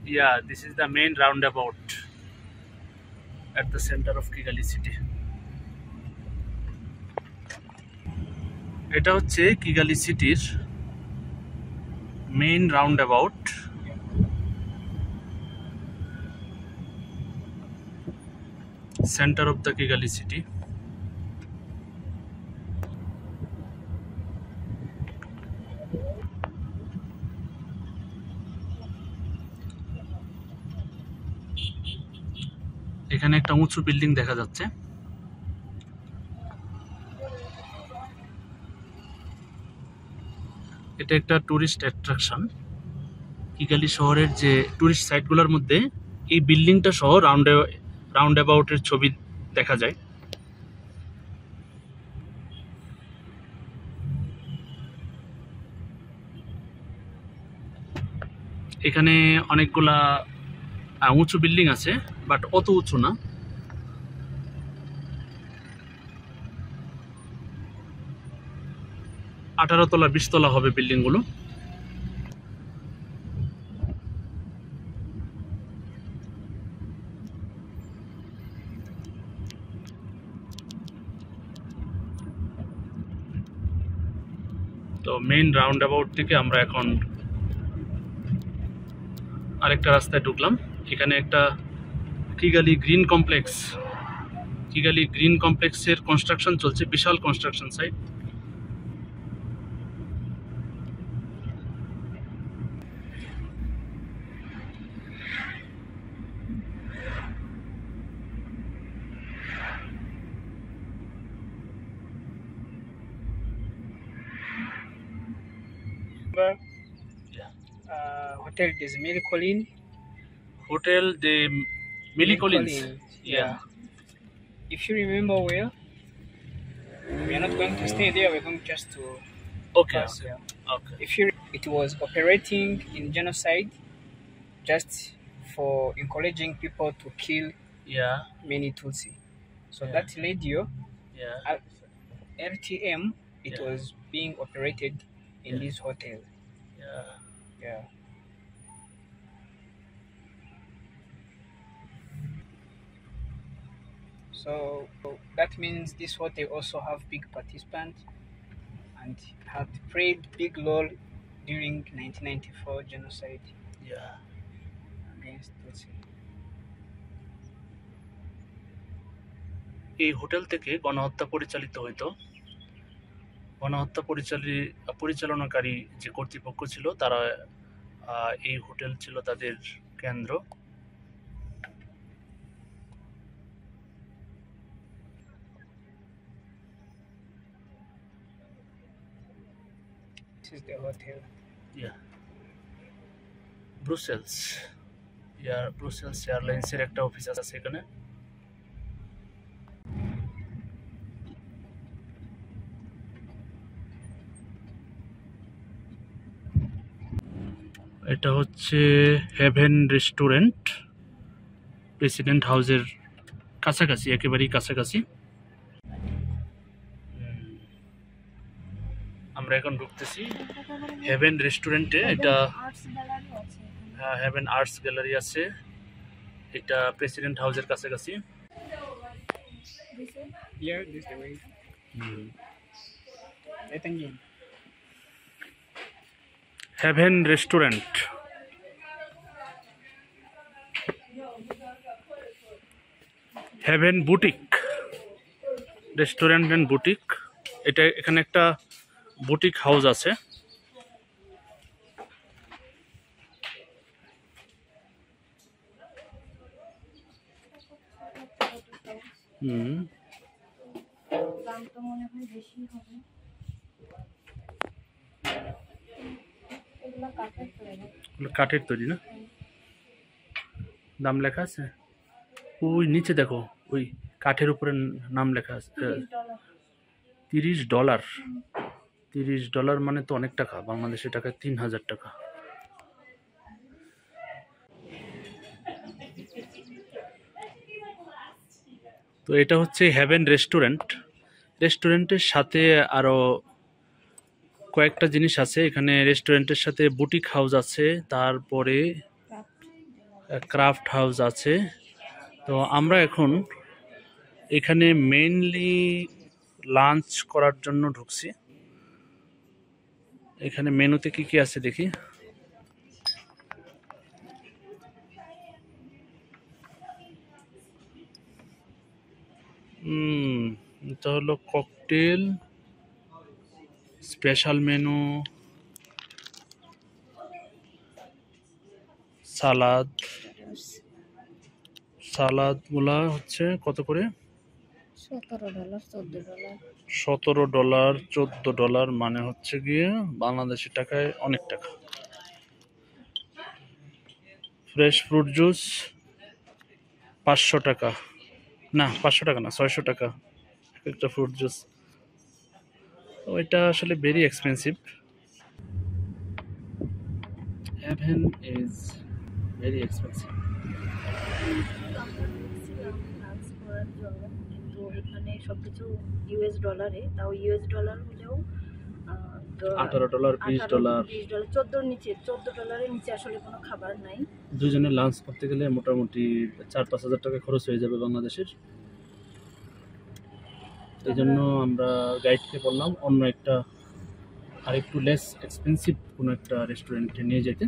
Yeah, this is the main roundabout at the center of Kigali city. এটা হচ্ছে Kigali সিটির main roundabout. Centre of the Kigali city. এখানে একটা উঁচু building দেখা যাচ্ছে। এটা একটা টুরিস্ট অ্যাট্রাকশন। কিগালি শহরের যে টুরিস্ট সাইটগুলোর মধ্যে এই বিল্ডিংটা সহ রাউন্ডাবাউটের ছবি দেখা যায়। এখানে অনেকগুলা উঁচু বিল্ডিং আছে, বাট অত উঁচু না। 18 তলা 20 তলা হবে বিল্ডিং গুলো। তো মেইন রাউন্ডাবাউট থেকে আমরা এখন আরেকটা রাস্তায় ঢুকলাম। এখানে একটা কিগালি গ্রিন কমপ্লেক্সের কনস্ট্রাকশন চলছে, বিশাল construction site. Hotel des Mille Collines. Hotel de Mille Collines. Yeah. If you remember well, we are not going to stay there. We're going just to Okay. pass there. If you, it was operating in genocide, just for encouraging people to kill Yeah. many Tutsi. So Yeah. that radio, Yeah. RTM, it Yeah. was being operated in Yeah. this hotel. Yeah. Yeah. So that means this hotel also have big participants and had played big role during 1994 genocide Yeah. against Tutsi. এই hotel থেকে গণহত্যা পরিচালিত হইতো। গণহত্যা পরিচালনাকারী যে কর্তৃপক্ষ ছিল তারা এই হোটেল ছিল তাদের কেন্দ্র। This is the hotel. Yeah. ব্রুসেলস এয়ারলাইন্সের একটা অফিস আছে এখানে। এটা হচ্ছে হেভেন রেস্টুরেন্ট, প্রেসিডেন্ট হাউসের কাছাকাছি, একেবারেই কাছাকাছি। আমরা এখন ঢুকতেছি হেভেন রেস্টুরেন্টে। এটা হেভেন আর্টস গ্যালারি আছে, এটা প্রেসিডেন্ট হাউসের কাছাকাছি। Here, this is the way. Heaven restaurant, Heaven boutique restaurant and boutique. এটা এখানে একটা বুটিক হাউস আছে। কাঠের তৈরি না? দাম লেখা আছে ওই নিচে, দেখো ওই কাঠের উপরে নাম লেখা আছে। $30। $30 মানে তো অনেক টাকা, বাংলাদেশের টাকায় 3000 টাকা। তো এটা হচ্ছে হেভেন রেস্টুরেন্টের সাথে আরো কয়েকটা জিনিস আছে এখানে। রেস্টুরেন্টের সাথে বুটিক হাউস আছে, তারপরে ক্রাফট হাউস আছে। তো আমরা এখন এখানে মেইনলি লাঞ্চ করার জন্য ঢুকছি। এখানে মেনুতে কি কি আছে দেখি। এটা হলো ককটেল, স্পেশাল মেনু, সালাদ। সালাদগুলা হচ্ছে কত করে? $17, $14। $17, $14, মানে হচ্ছে গিয়ে বাংলাদেশি টাকায় অনেক টাকা। ফ্রেশ ফ্রুট জুস 500 টাকা, না 500 টাকা না, 600 টাকা একটা ফ্রুট জুস। ওইটা আসলে very expensive. Haven is very expensive. আমরা ঢুকছিলাম লাঞ্চ করার জন্য, কিন্তু এখানে সবকিছু ইউএস ডলারে, তাও ইউএস ডলার হলেও $18, $20। $20, 14 নিচে, $14 নিচে আসলে কোনো খাবার নাই। দুজনে লাঞ্চ করতে গেলে মোটামুটি 4-5 হাজার টাকা খরচ হয়ে যাবে বাংলাদেশের। এই জন্য আমরা গাইডকে বললাম অন্য একটা আর একটু লেস এক্সপেন্সিভ কোনো একটা রেস্টুরেন্টে নিয়ে যেতে।